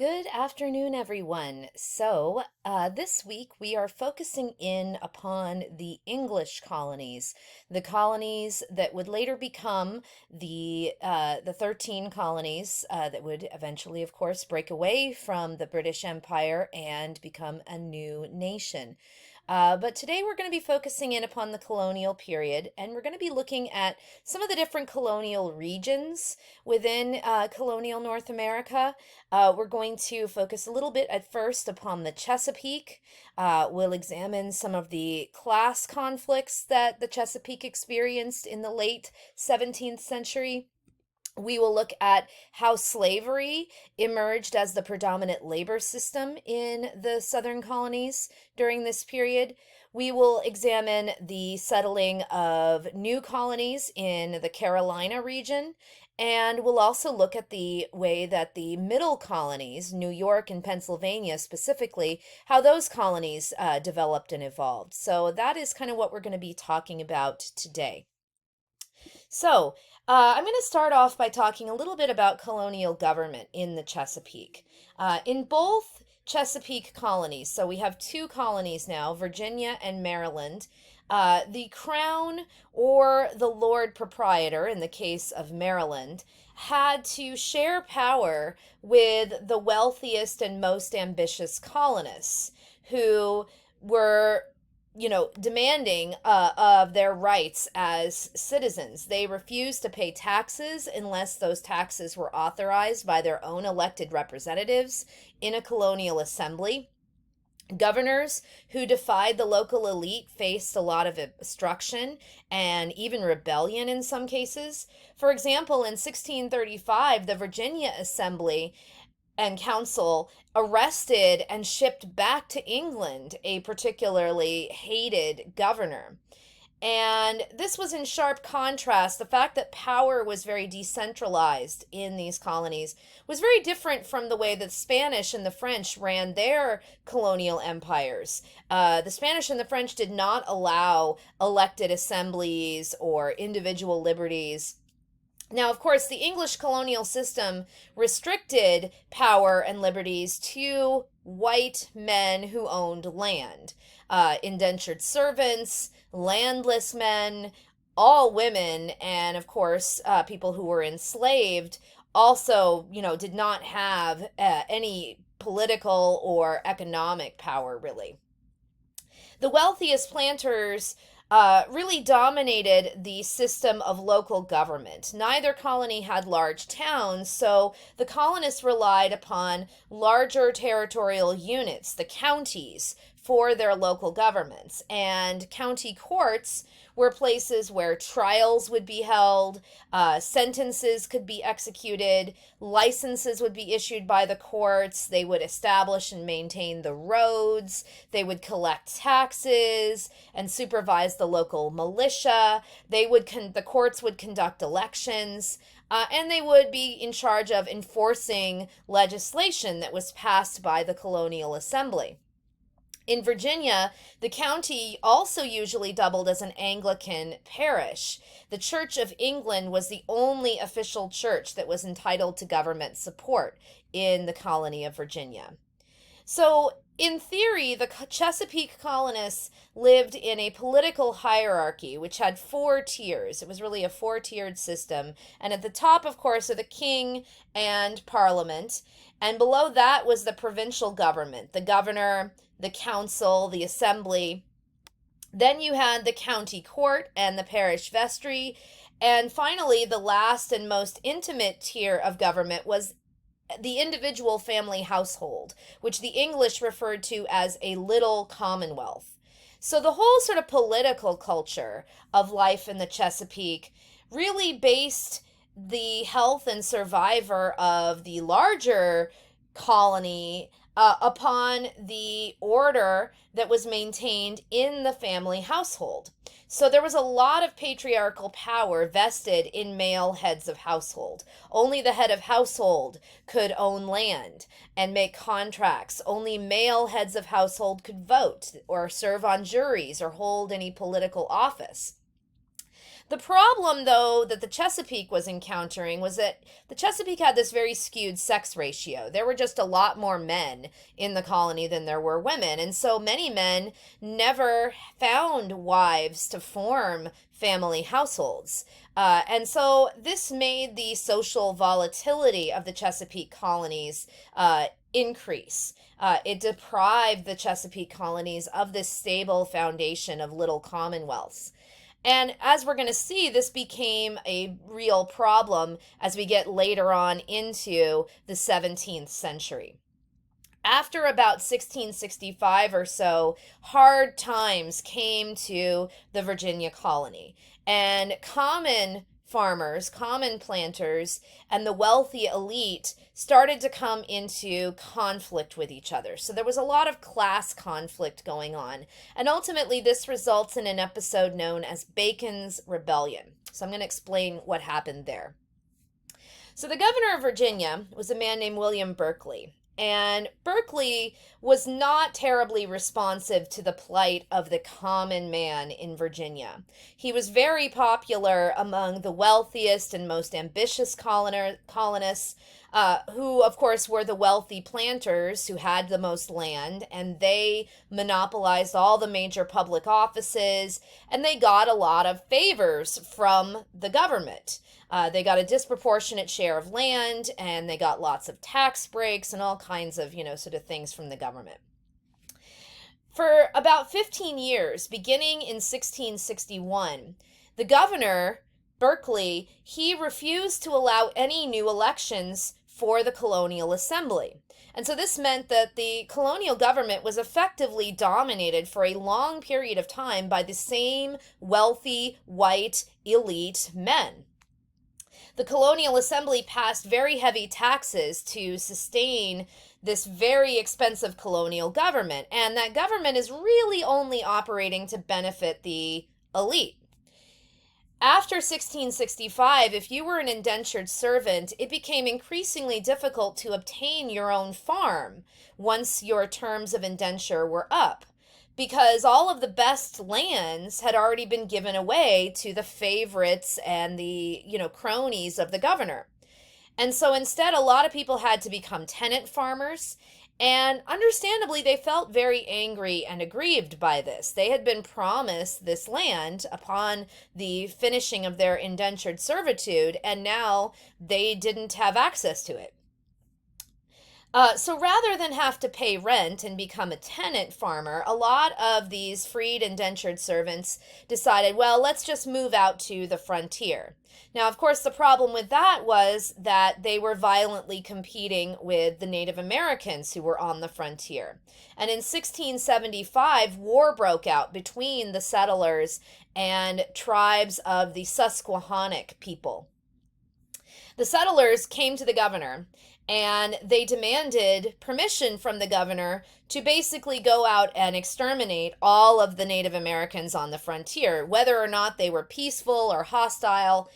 Good afternoon, everyone. This week we are focusing in upon the English colonies, the colonies that would later become the 13 colonies that would eventually, of course, break away from the British Empire and become a new nation. But today we're going to be focusing in upon the colonial period, and we're going to be looking at some of the different colonial regions within colonial North America. We're going to focus a little bit at first upon the Chesapeake. We'll examine some of the class conflicts that the Chesapeake experienced in the late 17th century. We will look at how slavery emerged as the predominant labor system in the southern colonies during this period. We will examine the settling of new colonies in the Carolina region. And we'll also look at the way that the middle colonies, New York and Pennsylvania specifically, how those colonies developed and evolved. So that is kind of what we're going to be talking about today. I'm going to start off by talking a little bit about colonial government in the Chesapeake. In both Chesapeake colonies, so we have two colonies now, Virginia and Maryland. The Crown or the Lord Proprietor, in the case of Maryland, had to share power with the wealthiest and most ambitious colonists who were demanding of their rights as citizens. They refused to pay taxes unless those taxes were authorized by their own elected representatives in a colonial assembly. Governors who defied the local elite faced a lot of obstruction and even rebellion in some cases. For example, in 1635, the Virginia Assembly and Council arrested and shipped back to England a particularly hated governor. And this was in sharp contrast. The fact that power was very decentralized in these colonies was very different from the way the Spanish and the French ran their colonial empires. The Spanish and the French did not allow elected assemblies or individual liberties. Now, of course, the English colonial system restricted power and liberties to white men who owned land. Indentured servants, landless men, all women, and of course, people who were enslaved also, did not have any political or economic power, really. The wealthiest planters really dominated the system of local government. Neither colony had large towns, so the colonists relied upon larger territorial units, the counties, for their local governments. And county courts were places where trials would be held, sentences could be executed, licenses would be issued by the courts, they would establish and maintain the roads, they would collect taxes and supervise the local militia, the courts would conduct elections, and they would be in charge of enforcing legislation that was passed by the colonial assembly. In Virginia, the county also usually doubled as an Anglican parish. The Church of England was the only official church that was entitled to government support in the colony of Virginia. So, in theory, the Chesapeake colonists lived in a political hierarchy which had four tiers. It was really a four-tiered system. And at the top, of course, are the king and parliament. And below that was the provincial government, the governor, the council, the assembly. Then you had the county court and the parish vestry. And finally, the last and most intimate tier of government was the individual family household, which the English referred to as a little commonwealth. So the whole sort of political culture of life in the Chesapeake really based the health and survivor of the larger colony upon the order that was maintained in the family household. So there was a lot of patriarchal power vested in male heads of household. Only the head of household could own land and make contracts. Only male heads of household could vote or serve on juries or hold any political office. The problem, though, that the Chesapeake was encountering was that the Chesapeake had this very skewed sex ratio. There were just a lot more men in the colony than there were women. And so many men never found wives to form family households. And so this made the social volatility of the Chesapeake colonies increase. It deprived the Chesapeake colonies of this stable foundation of little commonwealths. And as we're going to see, this became a real problem as we get later on into the 17th century. After about 1665 or so, hard times came to the Virginia colony, and common farmers, common planters, and the wealthy elite started to come into conflict with each other. So there was a lot of class conflict going on. And ultimately, this results in an episode known as Bacon's Rebellion. So I'm going to explain what happened there. So the governor of Virginia was a man named William Berkeley. And Berkeley was not terribly responsive to the plight of the common man in Virginia. He was very popular among the wealthiest and most ambitious colonists, who, of course, were the wealthy planters who had the most land, and they monopolized all the major public offices, and they got a lot of favors from the government. They got a disproportionate share of land, and they got lots of tax breaks and all kinds of, sort of things from the government. For about 15 years, beginning in 1661, the governor, Berkeley, he refused to allow any new elections for the colonial assembly. And so this meant that the colonial government was effectively dominated for a long period of time by the same wealthy, white, elite men. The colonial assembly passed very heavy taxes to sustain this very expensive colonial government, and that government is really only operating to benefit the elite. After 1665, if you were an indentured servant, it became increasingly difficult to obtain your own farm once your terms of indenture were up, because all of the best lands had already been given away to the favorites and the, cronies of the governor. And so instead, a lot of people had to become tenant farmers. And understandably, they felt very angry and aggrieved by this. They had been promised this land upon the finishing of their indentured servitude, and now they didn't have access to it. So rather than have to pay rent and become a tenant farmer, a lot of these freed indentured servants decided, well, let's just move out to the frontier. Now, of course, the problem with that was that they were violently competing with the Native Americans who were on the frontier. And in 1675, war broke out between the settlers and tribes of the Susquehannock people. The settlers came to the governor and they demanded permission from the governor to basically go out and exterminate all of the Native Americans on the frontier, whether or not they were peaceful or hostile.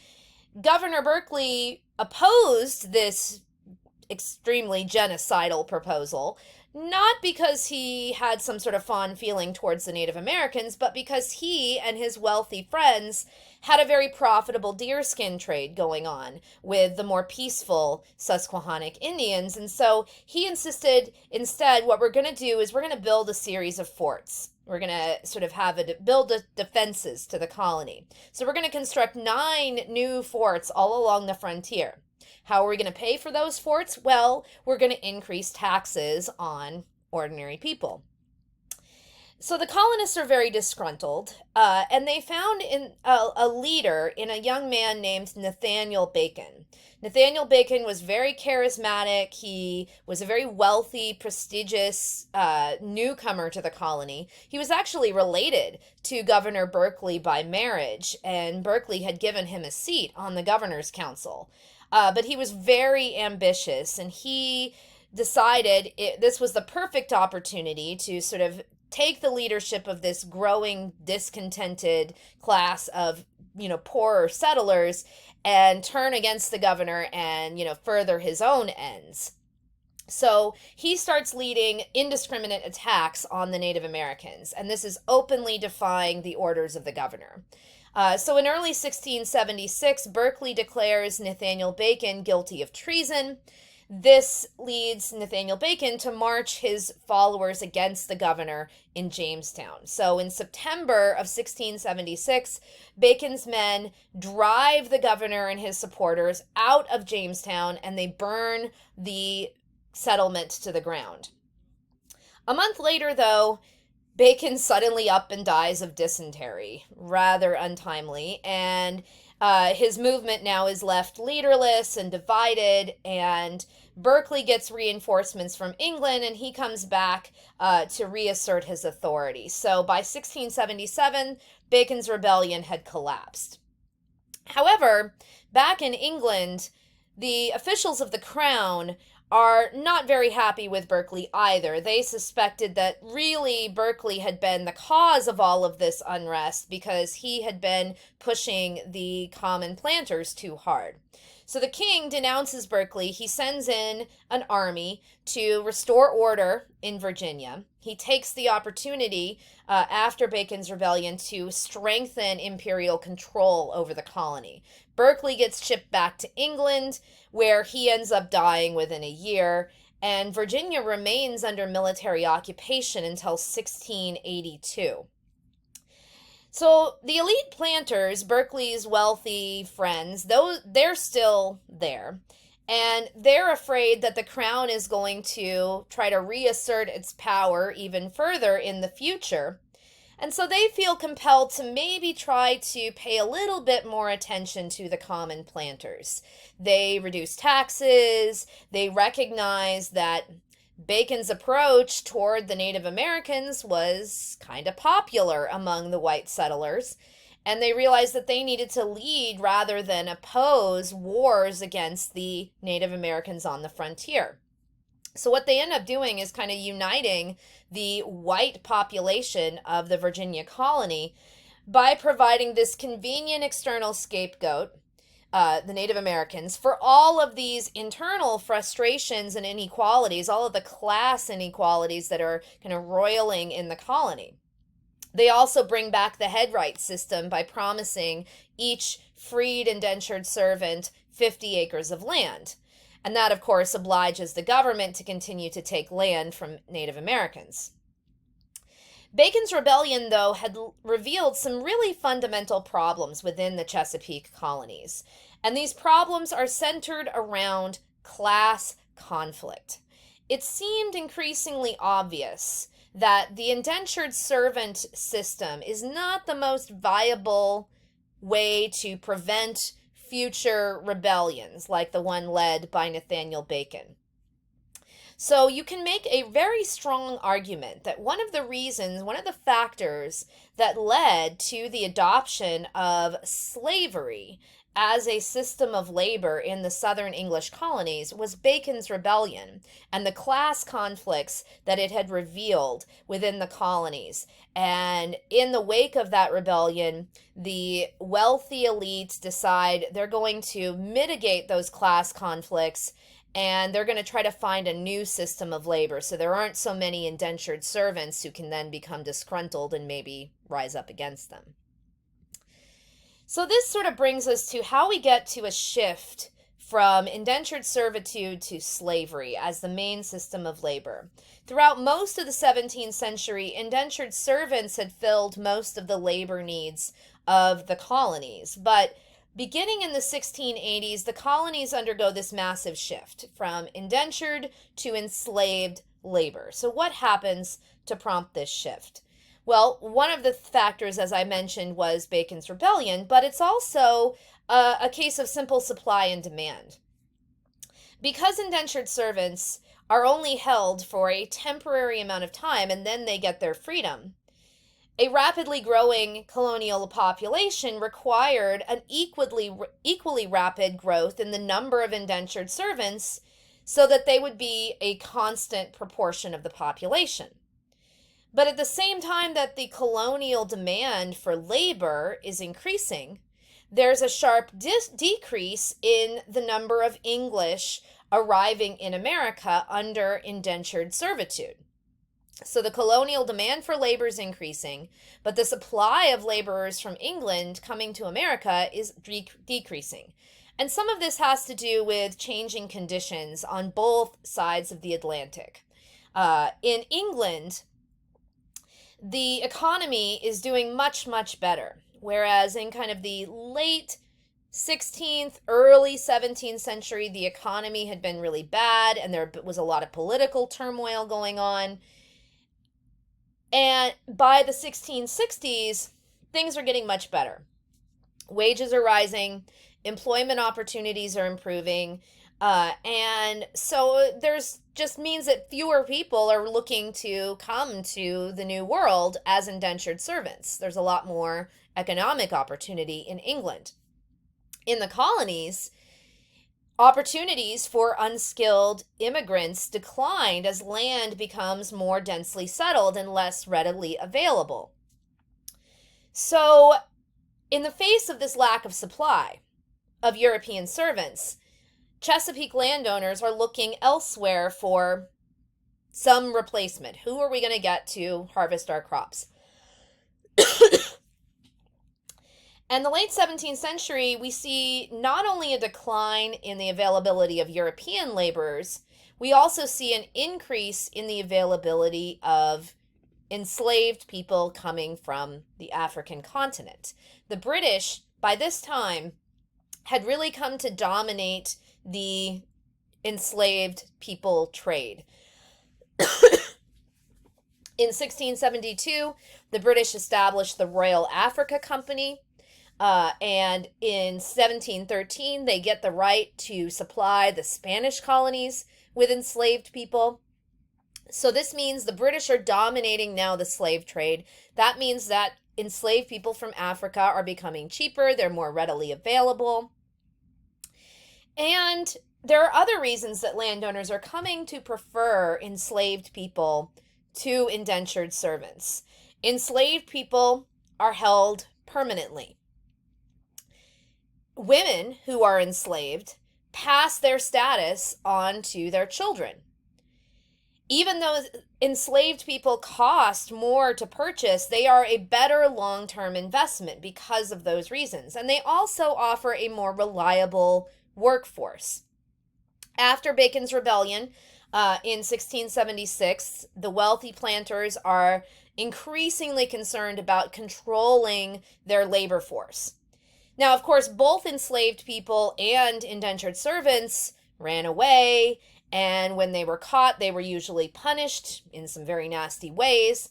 Governor Berkeley opposed this extremely genocidal proposal, not because he had some sort of fond feeling towards the Native Americans, but because he and his wealthy friends had a very profitable deerskin trade going on with the more peaceful Susquehannock Indians. And so he insisted, instead, what we're going to do is we're going to build a series of forts. We're going to sort of build defenses to the colony. So we're going to construct 9 new forts all along the frontier. How are we going to pay for those forts? Well, we're going to increase taxes on ordinary people. So the colonists are very disgruntled, and they found in a leader in a young man named Nathaniel Bacon. Nathaniel Bacon was very charismatic. He was a very wealthy, prestigious newcomer to the colony. He was actually related to Governor Berkeley by marriage, and Berkeley had given him a seat on the governor's council. But he was very ambitious, and he decided this was the perfect opportunity to sort of take the leadership of this growing discontented class of, poorer settlers and turn against the governor and, further his own ends. So he starts leading indiscriminate attacks on the Native Americans, and this is openly defying the orders of the governor. So in early 1676, Berkeley declares Nathaniel Bacon guilty of treason. This leads Nathaniel Bacon to march his followers against the governor in Jamestown. So in September of 1676, Bacon's men drive the governor and his supporters out of Jamestown, and they burn the settlement to the ground. A month later, though, Bacon suddenly up and dies of dysentery, rather untimely, and his movement now is left leaderless and divided, and Berkeley gets reinforcements from England, and he comes back to reassert his authority. So by 1677, Bacon's rebellion had collapsed. However, back in England, the officials of the crown are not very happy with Berkeley either. They suspected that really Berkeley had been the cause of all of this unrest because he had been pushing the common planters too hard. So the king denounces Berkeley. He sends in an army to restore order in Virginia. He takes the opportunity after Bacon's rebellion to strengthen imperial control over the colony. Berkeley gets shipped back to England, where he ends up dying within a year, and Virginia remains under military occupation until 1682. So the elite planters, Berkeley's wealthy friends, they're still there. And they're afraid that the crown is going to try to reassert its power even further in the future. And so they feel compelled to maybe try to pay a little bit more attention to the common planters. They reduce taxes. They recognize that Bacon's approach toward the Native Americans was kind of popular among the white settlers, and they realized that they needed to lead rather than oppose wars against the Native Americans on the frontier. So what they end up doing is kind of uniting the white population of the Virginia colony by providing this convenient external scapegoat, the Native Americans, for all of these internal frustrations and inequalities, all of the class inequalities that are kind of roiling in the colony. They also bring back the headright system by promising each freed indentured servant 50 acres of land. And that, of course, obliges the government to continue to take land from Native Americans. Bacon's rebellion, though, had revealed some really fundamental problems within the Chesapeake colonies. And these problems are centered around class conflict. It seemed increasingly obvious that the indentured servant system is not the most viable way to prevent future rebellions like the one led by Nathaniel Bacon. So you can make a very strong argument that one of the factors that led to the adoption of slavery as a system of labor in the southern English colonies was Bacon's rebellion and the class conflicts that it had revealed within the colonies. And in the wake of that rebellion, the wealthy elites decide they're going to mitigate those class conflicts, and they're going to try to find a new system of labor so there aren't so many indentured servants who can then become disgruntled and maybe rise up against them. So this sort of brings us to how we get to a shift from indentured servitude to slavery as the main system of labor. Throughout most of the 17th century, indentured servants had filled most of the labor needs of the colonies, but beginning in the 1680s, the colonies undergo this massive shift from indentured to enslaved labor. So what happens to prompt this shift? Well, one of the factors, as I mentioned, was Bacon's rebellion, but it's also a case of simple supply and demand. Because indentured servants are only held for a temporary amount of time and then they get their freedom, a rapidly growing colonial population required an equally rapid growth in the number of indentured servants so that they would be a constant proportion of the population. But at the same time that the colonial demand for labor is increasing, there's a sharp decrease in the number of English arriving in America under indentured servitude. So the colonial demand for labor is increasing, but the supply of laborers from England coming to America is decreasing. And some of this has to do with changing conditions on both sides of the Atlantic. In England, the economy is doing much, much better. Whereas in kind of the late 16th, early 17th century, the economy had been really bad and there was a lot of political turmoil going on. And by the 1660s, things are getting much better. Wages are rising, employment opportunities are improving, and so there's just means that fewer people are looking to come to the New World as indentured servants. There's a lot more economic opportunity in England. In the colonies, opportunities for unskilled immigrants declined as land becomes more densely settled and less readily available. So, in the face of this lack of supply of European servants, Chesapeake landowners are looking elsewhere for some replacement. Who are we going to get to harvest our crops? And the late 17th century, we see not only a decline in the availability of European laborers, we also see an increase in the availability of enslaved people coming from the African continent. The British, by this time, had really come to dominate the enslaved people trade. In 1672, the British established the Royal Africa Company, and in 1713, they get the right to supply the Spanish colonies with enslaved people. So this means the British are dominating now the slave trade. That means that enslaved people from Africa are becoming cheaper, they're more readily available. And there are other reasons that landowners are coming to prefer enslaved people to indentured servants. Enslaved people are held permanently. Women who are enslaved pass their status on to their children. Even though enslaved people cost more to purchase, they are a better long-term investment because of those reasons. And they also offer a more reliable workforce. After Bacon's Rebellion in 1676, the wealthy planters are increasingly concerned about controlling their labor force. Now, of course, both enslaved people and indentured servants ran away, and when they were caught, they were usually punished in some very nasty ways.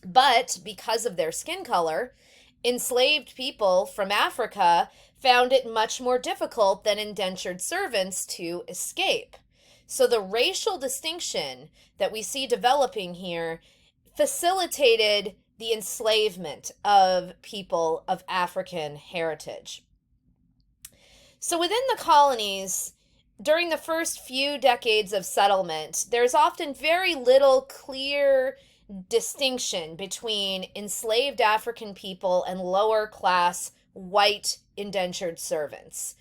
But because of their skin color, enslaved people from Africa found it much more difficult than indentured servants to escape. So the racial distinction that we see developing here facilitated the enslavement of people of African heritage. So within the colonies, during the first few decades of settlement, there's often very little clear distinction between enslaved African people and lower class white indentured servants.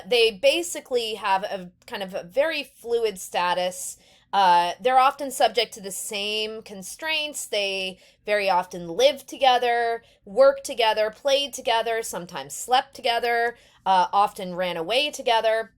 They basically have a kind of a very fluid status. They're often subject to the same constraints. They very often lived together, worked together, played together, sometimes slept together, often ran away together.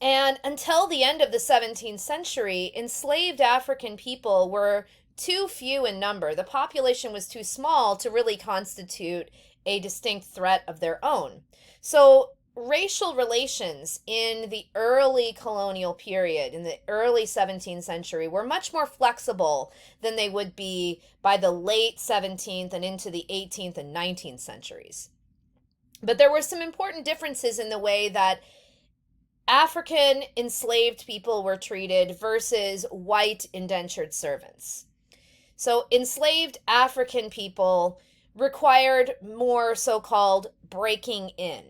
And until the end of the 17th century, enslaved African people were too few in number. The population was too small to really constitute a distinct threat of their own. So racial relations in the early colonial period, in the early 17th century, were much more flexible than they would be by the late 17th and into the 18th and 19th centuries. But there were some important differences in the way that African enslaved people were treated versus white indentured servants. So enslaved African people required more so-called breaking in.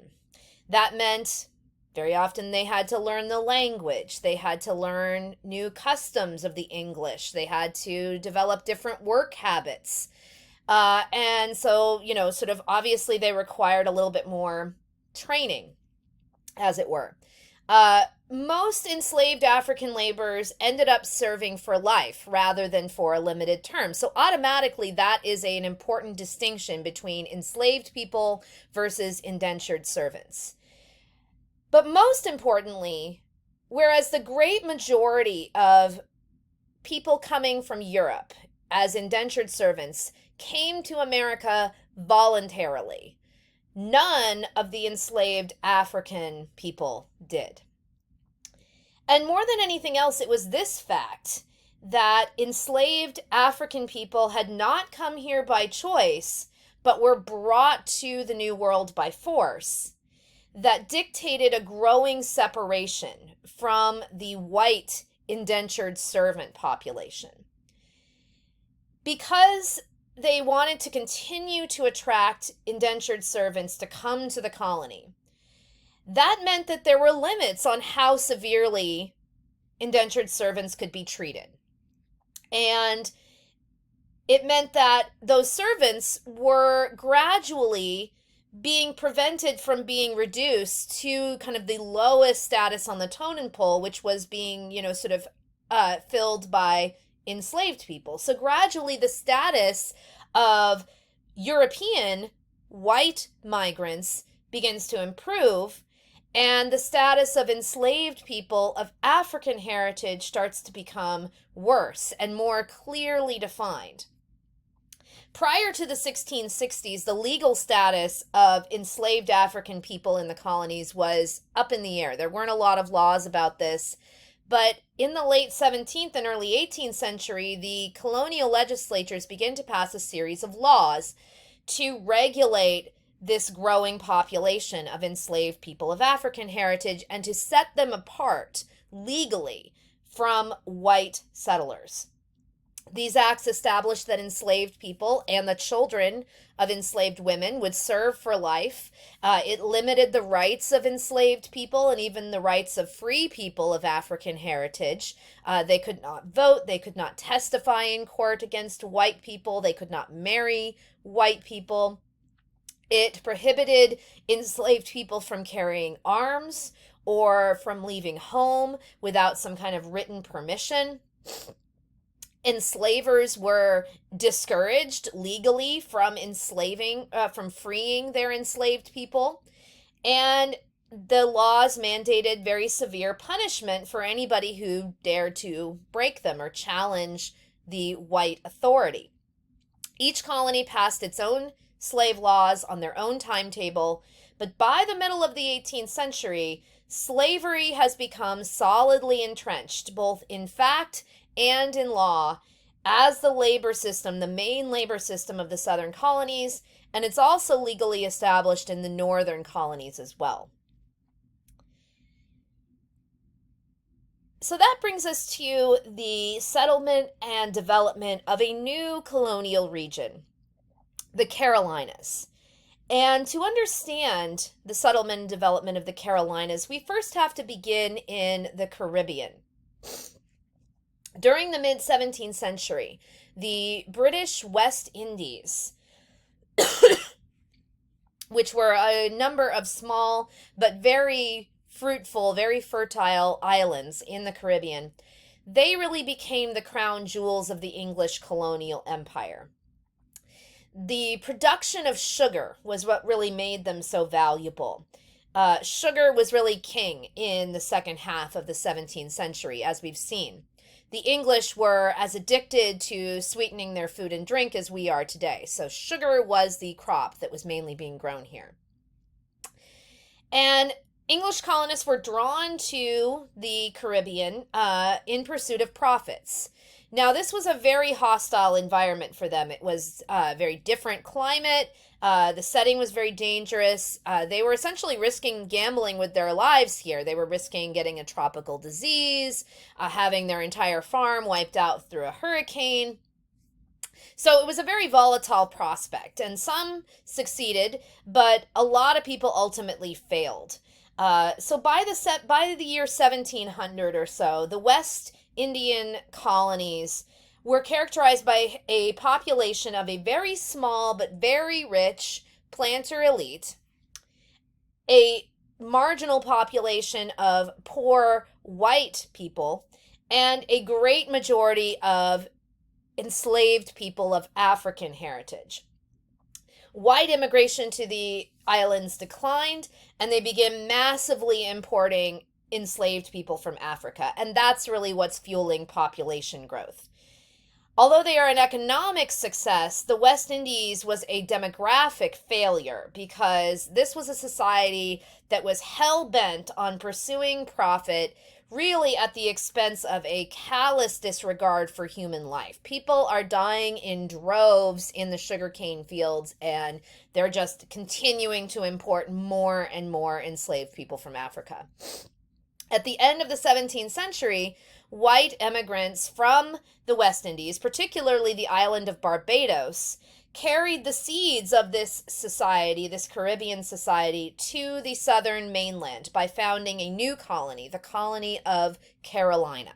That meant very often they had to learn the language. They had to learn new customs of the English. They had to develop different work habits. And so, sort of obviously they required a little bit more training, as it were. most enslaved African laborers ended up serving for life rather than for a limited term. So automatically that is an important distinction between enslaved people versus indentured servants. But most importantly, whereas the great majority of people coming from Europe as indentured servants came to America voluntarily, none of the enslaved African people did. And more than anything else, it was this fact that enslaved African people had not come here by choice, but were brought to the New World by force, that dictated a growing separation from the white indentured servant population. Because they wanted to continue to attract indentured servants to come to the colony, that meant that there were limits on how severely indentured servants could be treated. And it meant that those servants were gradually being prevented from being reduced to kind of the lowest status on the totem pole, which was being, sort of filled by enslaved people. So gradually the status of European white migrants begins to improve, and the status of enslaved people of African heritage starts to become worse and more clearly defined. Prior to the 1660s, the legal status of enslaved African people in the colonies was up in the air. There weren't a lot of laws about this, but in the late 17th and early 18th century, the colonial legislatures began to pass a series of laws to regulate this growing population of enslaved people of African heritage and to set them apart legally from white settlers. These acts established that enslaved people and the children of enslaved women would serve for life. It limited the rights of enslaved people and even the rights of free people of African heritage. They could not vote. They could not testify in court against white people. They could not marry white people. It prohibited enslaved people from carrying arms or from leaving home without some kind of written permission. Enslavers were discouraged legally from from freeing their enslaved people. And the laws mandated very severe punishment for anybody who dared to break them or challenge the white authority. Each colony passed its own slave laws on their own timetable, but by the middle of the 18th century, slavery has become solidly entrenched, both in fact and in law, as the labor system, the main labor system of the southern colonies, and it's also legally established in the northern colonies as well. So that brings us to the settlement and development of a new colonial region, the Carolinas. And to understand the settlement and development of the Carolinas, we first have to begin in the Caribbean. During the mid-17th century, the British West Indies, which were a number of small but very fruitful, very fertile islands in the Caribbean, they really became the crown jewels of the English colonial empire. The production of sugar was what really made them so valuable. Sugar was really king in the second half of the 17th century, as we've seen. The English were as addicted to sweetening their food and drink as we are today. So sugar was the crop that was mainly being grown here. And English colonists were drawn to the Caribbean in pursuit of profits. Now, this was a very hostile environment for them. It was a very different climate. The setting was very dangerous. They were essentially risking gambling with their lives here. They were risking getting a tropical disease, having their entire farm wiped out through a hurricane. So it was a very volatile prospect, and some succeeded, but a lot of people ultimately failed. So by the year 1700 or so, the West Indian colonies were characterized by a population of a very small but very rich planter elite, a marginal population of poor white people and a great majority of enslaved people of African heritage. White immigration to the islands declined, and they began massively importing enslaved people from Africa. And that's really what's fueling population growth. Although they are an economic success, the West Indies was a demographic failure because this was a society that was hell bent on pursuing profit, really at the expense of a callous disregard for human life. People are dying in droves in the sugarcane fields, and they're just continuing to import more and more enslaved people from Africa. At the end of the 17th century, white immigrants from the West Indies, particularly the island of Barbados, carried the seeds of this society, this Caribbean society, to the southern mainland by founding a new colony, the colony of Carolina.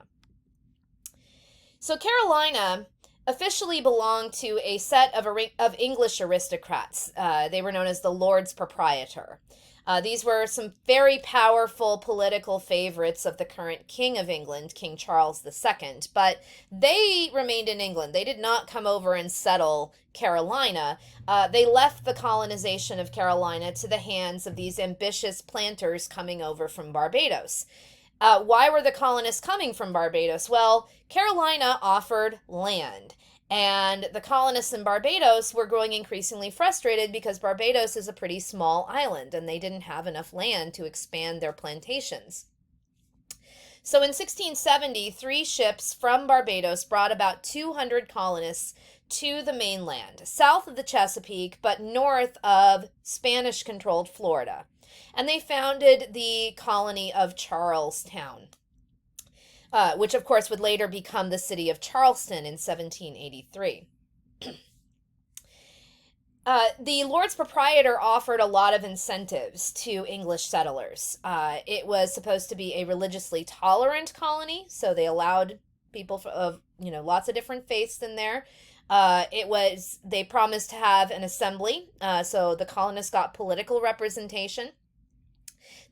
So Carolina officially belonged to a set of English aristocrats. They were known as the Lords Proprietor. These were some very powerful political favorites of the current King of England, King Charles II, but they remained in England. They did not come over and settle Carolina. They left the colonization of Carolina to the hands of these ambitious planters coming over from Barbados. Why were the colonists coming from Barbados? Well, Carolina offered land. And the colonists in Barbados were growing increasingly frustrated because Barbados is a pretty small island and they didn't have enough land to expand their plantations. So in 1670, 3 ships from Barbados brought about 200 colonists to the mainland, south of the Chesapeake, but north of Spanish-controlled Florida. And they founded the colony of Charlestown. Which of course would later become the city of Charleston in 1783. The Lords Proprietor offered a lot of incentives to English settlers. It was supposed to be a religiously tolerant colony, so they allowed people of lots of different faiths in there. They promised to have an assembly, so the colonists got political representation.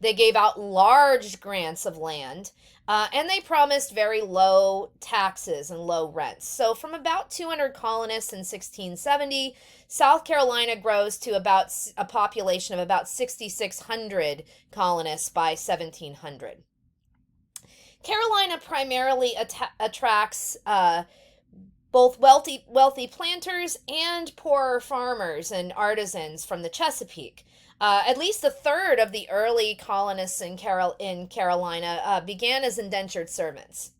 They gave out large grants of land, and they promised very low taxes and low rents. So from about 200 colonists in 1670, South Carolina grows to about a population of about 6,600 colonists by 1700. Carolina primarily attracts both wealthy planters and poorer farmers and artisans from the Chesapeake. At least a third of the early colonists in Carolina began as indentured servants.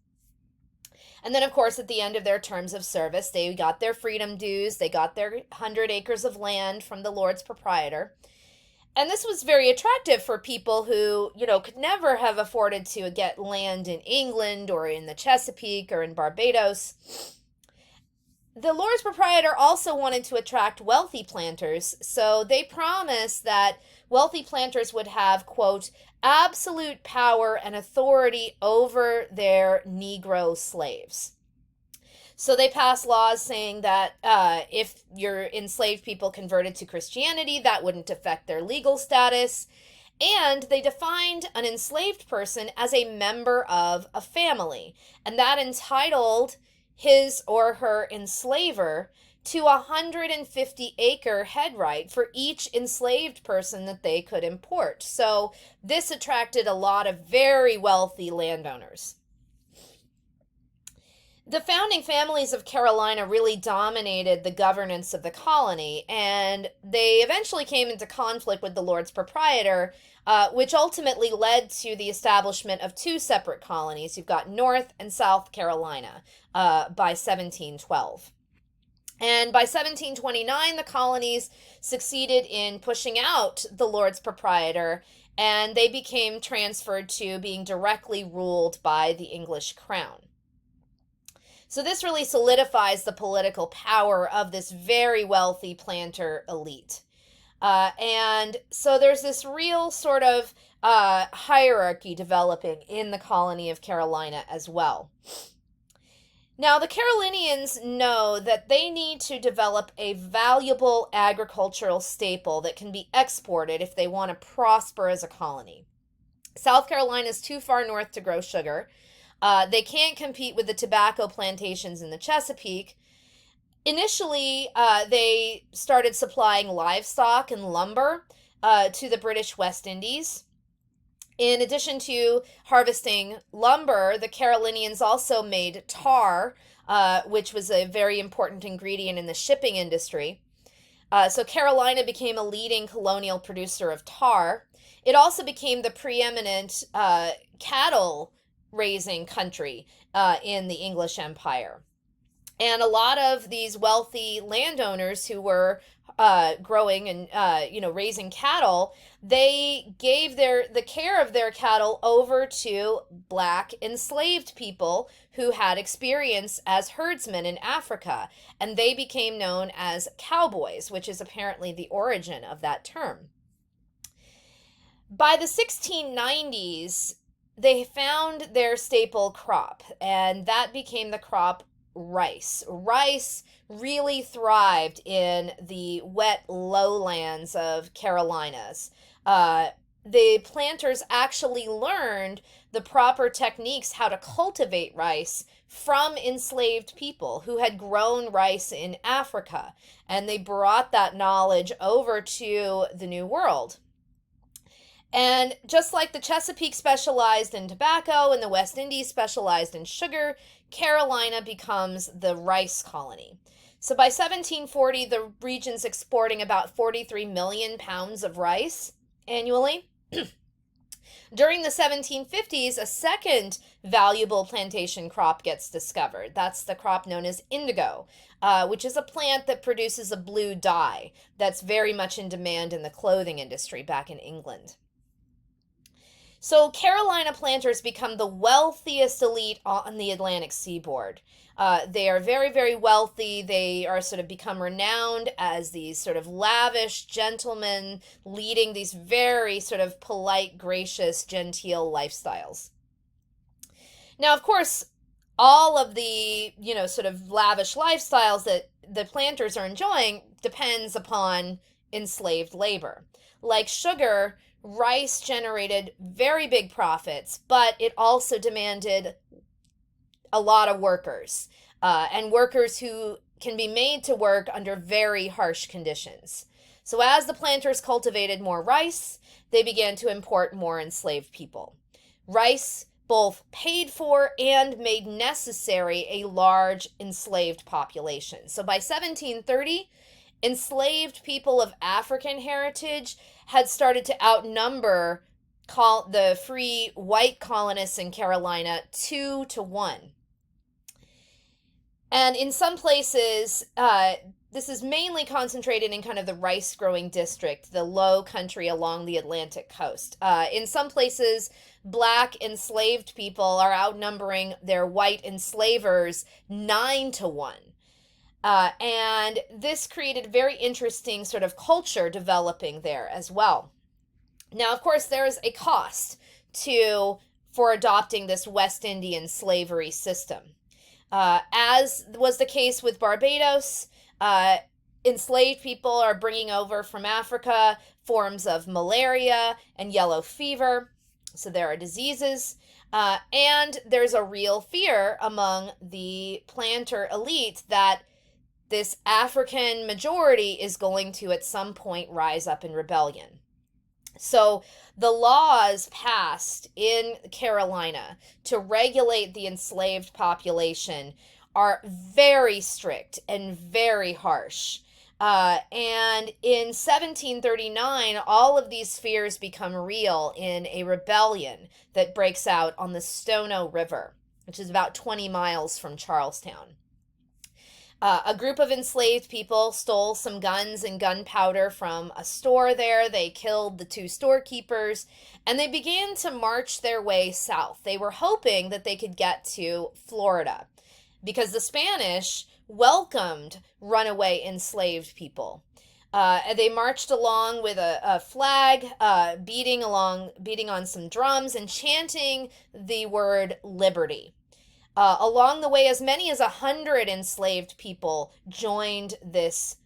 And then, of course, at the end of their terms of service, they got their freedom dues. They got their 100 acres of land from the Lords Proprietor. And this was very attractive for people who, could never have afforded to get land in England or in the Chesapeake or in Barbados. The Lords Proprietor also wanted to attract wealthy planters, so they promised that wealthy planters would have, quote, absolute power and authority over their Negro slaves. So they passed laws saying that if your enslaved people converted to Christianity, that wouldn't affect their legal status. And they defined an enslaved person as a member of a family, and that entitled his or her enslaver to a 150-acre head right for each enslaved person that they could import. So this attracted a lot of very wealthy landowners. The founding families of Carolina really dominated the governance of the colony, and they eventually came into conflict with the Lords Proprietor, which ultimately led to the establishment of 2 separate colonies. You've got North and South Carolina by 1712. And by 1729, the colonies succeeded in pushing out the Lords Proprietor, and they became transferred to being directly ruled by the English crown. So this really solidifies the political power of this very wealthy planter elite. And so there's this real sort of hierarchy developing in the colony of Carolina as well. Now, the Carolinians know that they need to develop a valuable agricultural staple that can be exported if they want to prosper as a colony. South Carolina is too far north to grow sugar. They can't compete with the tobacco plantations in the Chesapeake. Initially, they started supplying livestock and lumber to the British West Indies. In addition to harvesting lumber, the Carolinians also made tar, which was a very important ingredient in the shipping industry. So Carolina became a leading colonial producer of tar. It also became the preeminent cattle raising country in the English Empire. And a lot of these wealthy landowners who were growing and raising cattle, they gave the care of their cattle over to black enslaved people who had experience as herdsmen in Africa, and they became known as cowboys, which is apparently the origin of that term. By the 1690s, they found their staple crop, and that became the crop rice. Rice really thrived in the wet lowlands of Carolinas. The planters actually learned the proper techniques how to cultivate rice from enslaved people who had grown rice in Africa, and they brought that knowledge over to the New World. And just like the Chesapeake specialized in tobacco and the West Indies specialized in sugar, Carolina becomes the rice colony. So by 1740, the region's exporting about 43 million pounds of rice annually. During the 1750s, a second valuable plantation crop gets discovered. That's the crop known as indigo, which is a plant that produces a blue dye that's very much in demand in the clothing industry back in England. So Carolina planters become the wealthiest elite on the Atlantic seaboard. They are very, very wealthy. They are sort of become renowned as these sort of lavish gentlemen leading these very sort of polite, gracious, genteel lifestyles. Now, of course, all of the, sort of lavish lifestyles that the planters are enjoying depends upon enslaved labor. Like sugar, rice generated very big profits, but it also demanded a lot of workers, and workers who can be made to work under very harsh conditions. So as the planters cultivated more rice, they began to import more enslaved people. Rice both paid for and made necessary a large enslaved population. So by 1730, enslaved people of African heritage had started to outnumber the free white colonists in Carolina 2-1. And in some places, this is mainly concentrated in kind of the rice growing district, the low country along the Atlantic coast. In some places, black enslaved people are outnumbering their white enslavers 9-1. And this created a very interesting sort of culture developing there as well. Now, of course, there's a cost for adopting this West Indian slavery system. As was the case with Barbados, enslaved people are bringing over from Africa forms of malaria and yellow fever. So there are diseases. And there's a real fear among the planter elite that this African majority is going to at some point rise up in rebellion. So the laws passed in Carolina to regulate the enslaved population are very strict and very harsh. And in 1739, all of these fears become real in a rebellion that breaks out on the Stono River, which is about 20 miles from Charlestown. A group of enslaved people stole some guns and gunpowder from a store there. They killed the two storekeepers, and they began to march their way south. They were hoping that they could get to Florida because the Spanish welcomed runaway enslaved people. They marched along with a flag, beating on some drums and chanting the word liberty. Along the way, as many as 100 enslaved people joined this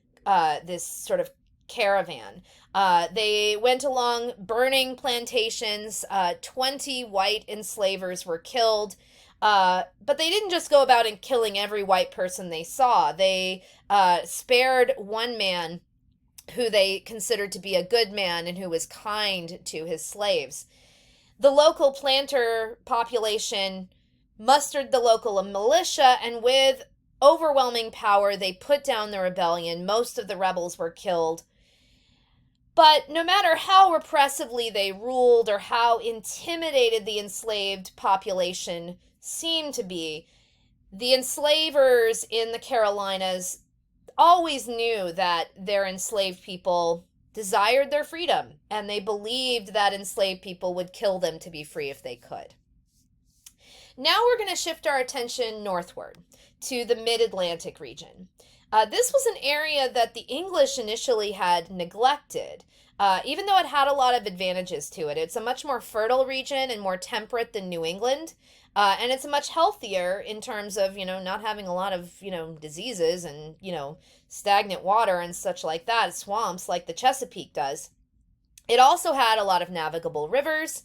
sort of caravan. They went along burning plantations. 20 white enslavers were killed. But they didn't just go about and killing every white person they saw. They spared one man who they considered to be a good man and who was kind to his slaves. The local planter population mustered the local militia, and with overwhelming power, they put down the rebellion. Most of the rebels were killed. But no matter how repressively they ruled or how intimidated the enslaved population seemed to be, the enslavers in the Carolinas always knew that their enslaved people desired their freedom, and they believed that enslaved people would kill them to be free if they could. Now we're going to shift our attention northward to the mid-Atlantic region. This was an area that the English initially had neglected, even though it had a lot of advantages to it. It's a much more fertile region and more temperate than New England. And it's much healthier in terms of, not having a lot of, diseases and, stagnant water and such like that, swamps like the Chesapeake does. It also had a lot of navigable rivers,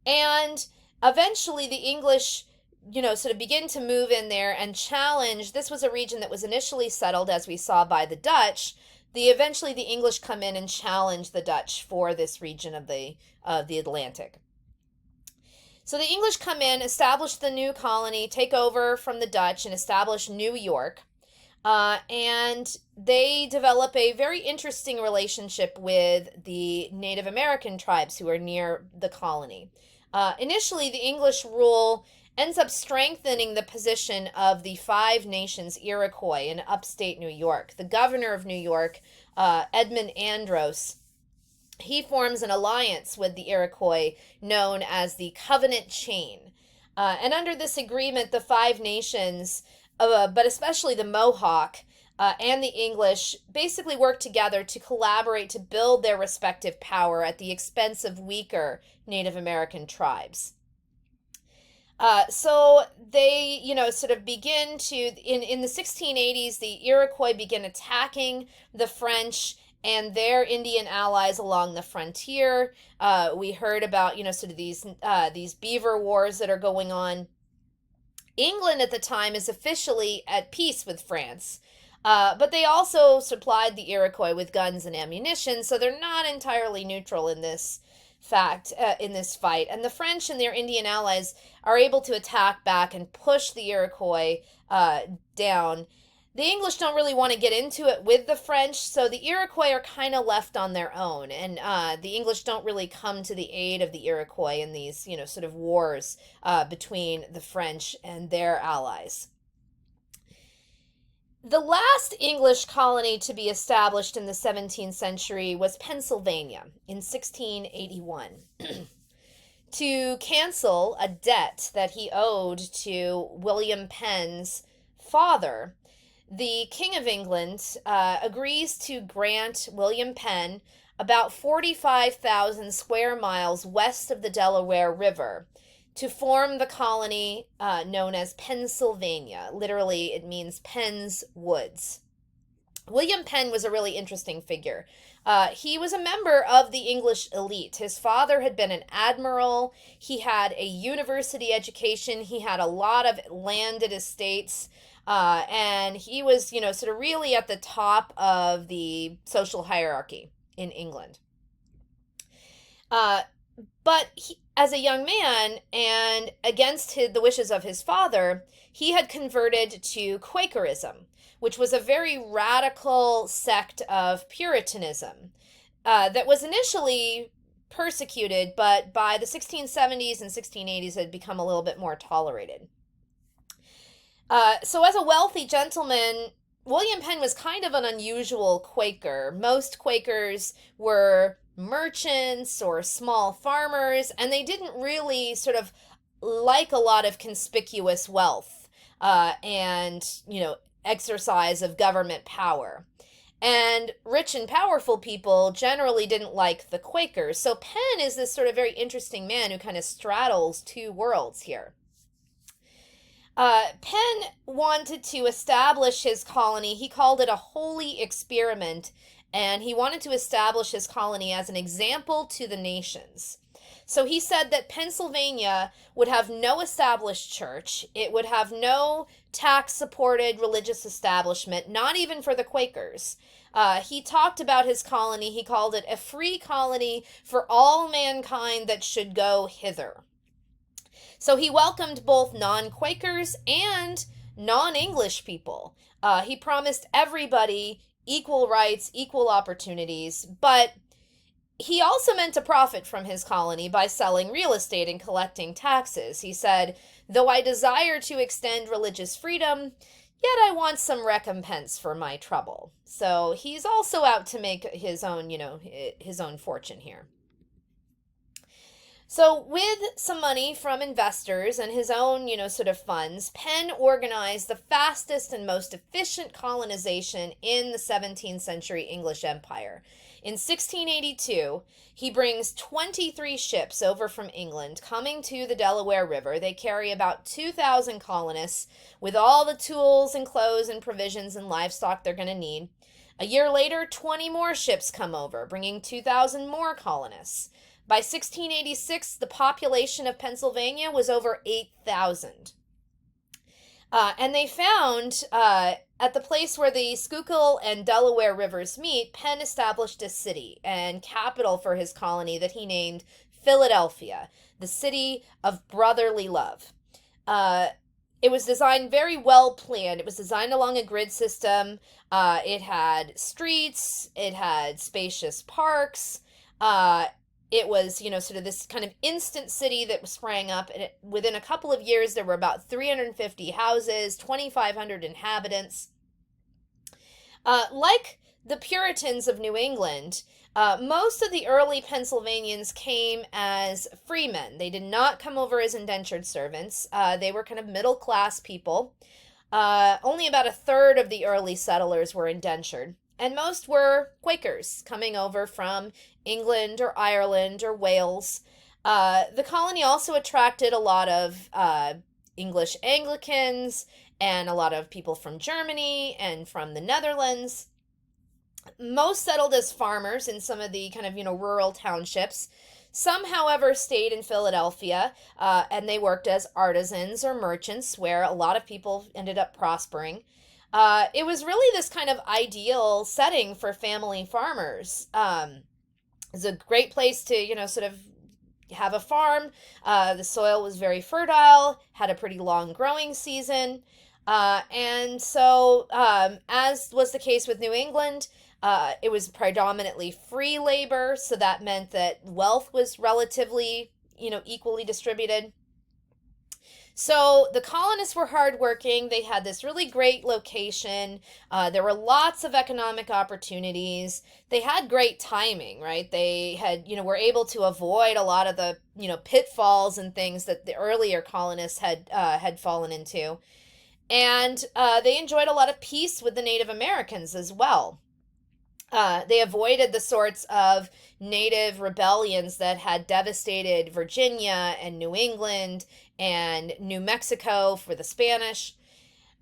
and eventually the English, sort of begin to move in there and challenge. This was a region that was initially settled, as we saw, by the Dutch. Eventually the English come in and challenge the Dutch for this region of the Atlantic. So the English come in, establish the new colony, take over from the Dutch, and establish New York. And they develop a very interesting relationship with the Native American tribes who are near the colony. Initially, the English rule ends up strengthening the position of the Five Nations Iroquois in upstate New York. The governor of New York, Edmund Andros, he forms an alliance with the Iroquois known as the Covenant Chain. And under this agreement, the Five Nations, but especially the Mohawk and the English, basically work together to collaborate to build their respective power at the expense of weaker Native American tribes. So they, sort of begin to, in the 1680s, the Iroquois begin attacking the French and their Indian allies along the frontier. We heard about, sort of these beaver wars that are going on. England at the time is officially at peace with France, but they also supplied the Iroquois with guns and ammunition, so they're not entirely neutral in this in this fight. And the French and their Indian allies are able to attack back and push the Iroquois down. The English don't really want to get into it with the French, so the Iroquois are kind of left on their own, and the English don't really come to the aid of the Iroquois in these, sort of wars between the French and their allies. The last English colony to be established in the 17th century was Pennsylvania in 1681. To cancel a debt that he owed to William Penn's father, the King of England agrees to grant William Penn about 45,000 square miles west of the Delaware River to form the colony known as Pennsylvania. Literally, it means Penn's Woods. William Penn was a really interesting figure. He was a member of the English elite. His father had been an admiral. He had a university education. He had a lot of landed estates. And he was, sort of really at the top of the social hierarchy in England. But as a young man, and against the wishes of his father, he had converted to Quakerism, which was a very radical sect of Puritanism that was initially persecuted, but by the 1670s and 1680s had become a little bit more tolerated. So as a wealthy gentleman, William Penn was kind of an unusual Quaker. Most Quakers were merchants or small farmers, and they didn't really sort of like a lot of conspicuous wealth and, exercise of government power. And rich and powerful people generally didn't like the Quakers. So Penn is this sort of very interesting man who kind of straddles two worlds here. Penn wanted to establish his colony. He called it a holy experiment, and he wanted to establish his colony as an example to the nations. So he said that Pennsylvania would have no established church. It would have no tax supported religious establishment, not even for the Quakers. He talked about his colony. He called it a free colony for all mankind that should go hither. So he welcomed both non Quakers and non English people. He promised everybody equal rights, equal opportunities, but he also meant to profit from his colony by selling real estate and collecting taxes. He said, "Though I desire to extend religious freedom, yet I want some recompense for my trouble." So he's also out to make his own, his own fortune here. So, with some money from investors and his own, sort of funds, Penn organized the fastest and most efficient colonization in the 17th century English Empire. In 1682, he brings 23 ships over from England coming to the Delaware River. They carry about 2,000 colonists with all the tools and clothes and provisions and livestock they're going to need. A year later, 20 more ships come over, bringing 2,000 more colonists. By 1686, the population of Pennsylvania was over 8,000. And they found at the place where the Schuylkill and Delaware rivers meet, Penn established a city and capital for his colony that he named Philadelphia, the city of brotherly love. It was designed very well planned. It was designed along a grid system. It had streets. It had spacious parks. It was, sort of this kind of instant city that sprang up. And within a couple of years, there were about 350 houses, 2,500 inhabitants. Like the Puritans of New England, most of the early Pennsylvanians came as freemen. They did not come over as indentured servants. They were kind of middle-class people. Only about a third of the early settlers were indentured. And most were Quakers coming over from England or Ireland or Wales. The colony also attracted a lot of English Anglicans and a lot of people from Germany and from the Netherlands. Most settled as farmers in some of the kind of, rural townships. Some, however, stayed in Philadelphia and they worked as artisans or merchants, where a lot of people ended up prospering. It was really this kind of ideal setting for family farmers. It's a great place to, sort of have a farm. The soil was very fertile, had a pretty long growing season. And so, as was the case with New England, it was predominantly free labor. So that meant that wealth was relatively, equally distributed. So the colonists were hardworking. They had this really great location. There were lots of economic opportunities. They had great timing, right? They had, were able to avoid a lot of the, pitfalls and things that the earlier colonists had fallen into. And they enjoyed a lot of peace with the Native Americans as well. They avoided the sorts of native rebellions that had devastated Virginia and New England and New Mexico for the Spanish.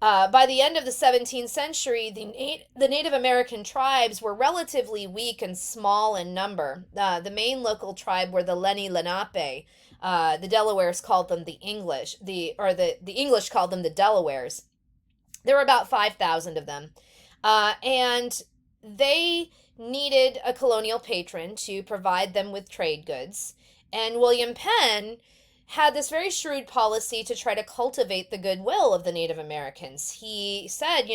By the end of the 17th century, the Native American tribes were relatively weak and small in number. The main local tribe were the Lenni Lenape. The Delawares called them the English. The English called them the Delawares. There were about 5,000 of them. And they needed a colonial patron to provide them with trade goods. And William Penn had this very shrewd policy to try to cultivate the goodwill of the Native Americans. He said,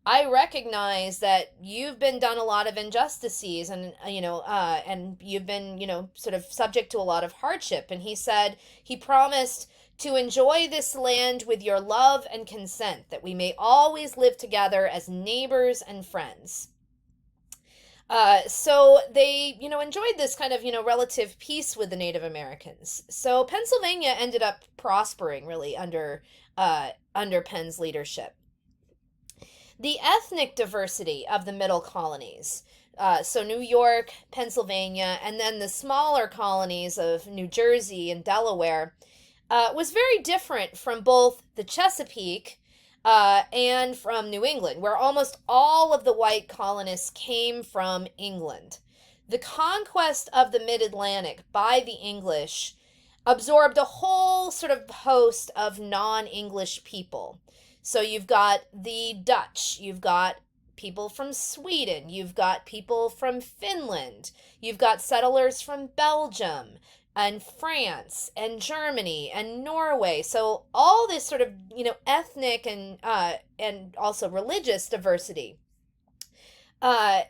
I recognize that you've been done a lot of injustices and, and you've been, sort of subject to a lot of hardship. And he promised to enjoy this land with your love and consent, that we may always live together as neighbors and friends. So they, enjoyed this kind of, relative peace with the Native Americans. So Pennsylvania ended up prospering really under Penn's leadership. The ethnic diversity of the middle colonies, so New York, Pennsylvania, and then the smaller colonies of New Jersey and Delaware, was very different from both the Chesapeake and from New England, where almost all of the white colonists came from England. The conquest of the mid Atlantic by the English absorbed a whole sort of host of non English people. So you've got the Dutch, you've got people from Sweden, you've got people from Finland, you've got settlers from Belgium and France and Germany and Norway. So all this sort of ethnic and also religious diversity. Uh,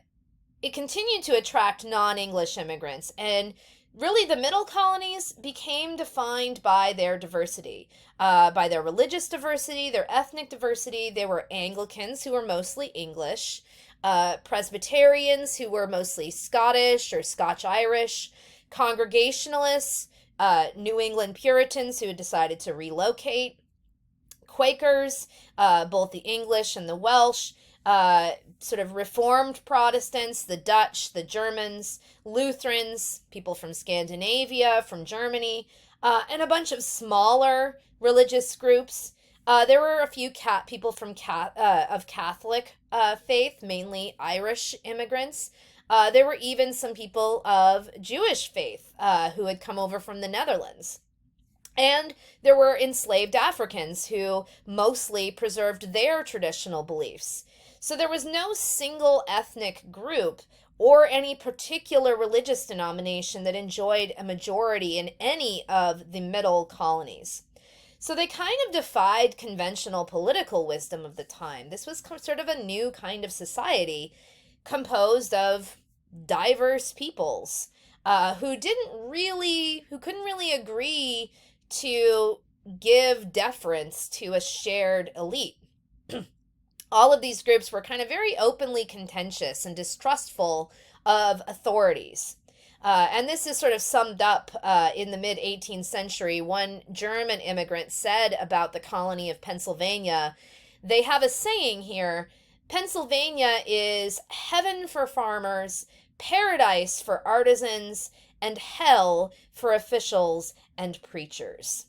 it continued to attract non-English immigrants, and really the middle colonies became defined by their diversity, by their religious diversity, their ethnic diversity. They were Anglicans, who were mostly English, Presbyterians, who were mostly Scottish or Scotch-Irish, Congregationalists, New England Puritans who had decided to relocate, Quakers, both the English and the Welsh, sort of Reformed Protestants, the Dutch, the Germans, Lutherans, people from Scandinavia, from Germany, and a bunch of smaller religious groups. There were a few people from of Catholic faith, mainly Irish immigrants. There were even some people of Jewish faith who had come over from the Netherlands. And there were enslaved Africans who mostly preserved their traditional beliefs. So there was no single ethnic group or any particular religious denomination that enjoyed a majority in any of the middle colonies. So they kind of defied conventional political wisdom of the time. This was sort of a new kind of society composed of diverse peoples who couldn't really agree to give deference to a shared elite. All of these groups were kind of very openly contentious and distrustful of authorities. And this is sort of summed up in the mid 18th century. One German immigrant said about the colony of Pennsylvania, they have a saying here: Pennsylvania is heaven for farmers, paradise for artisans, and hell for officials and preachers.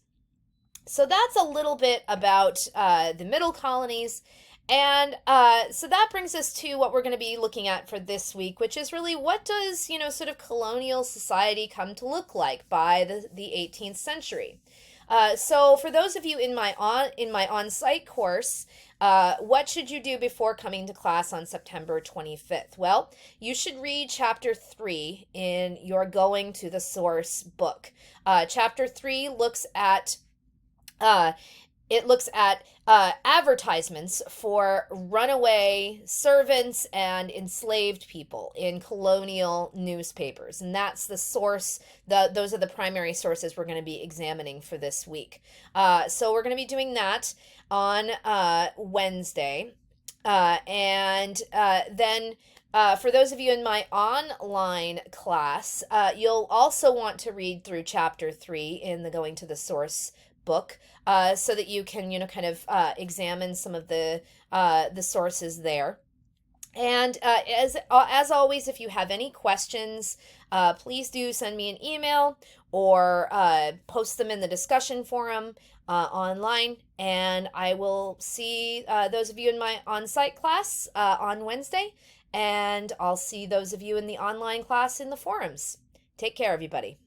So that's a little bit about the middle colonies. And so that brings us to what we're going to be looking at for this week, which is really, what does, sort of colonial society come to look like by the 18th century? So for those of you in my on-site course, what should you do before coming to class on September 25th? Well, you should read Chapter 3 in your Going to the Source book. Chapter 3 looks at advertisements for runaway servants and enslaved people in colonial newspapers. And that's the source. Those are the primary sources we're going to be examining for this week. So we're going to be doing that on Wednesday. And then for those of you in my online class, you'll also want to read through Chapter 3 in the Going to the Source book, so that you can, kind of examine some of the sources there. And as always, if you have any questions, please do send me an email or post them in the discussion forum online, and I will see those of you in my on-site class on Wednesday, and I'll see those of you in the online class in the forums. Take care, everybody.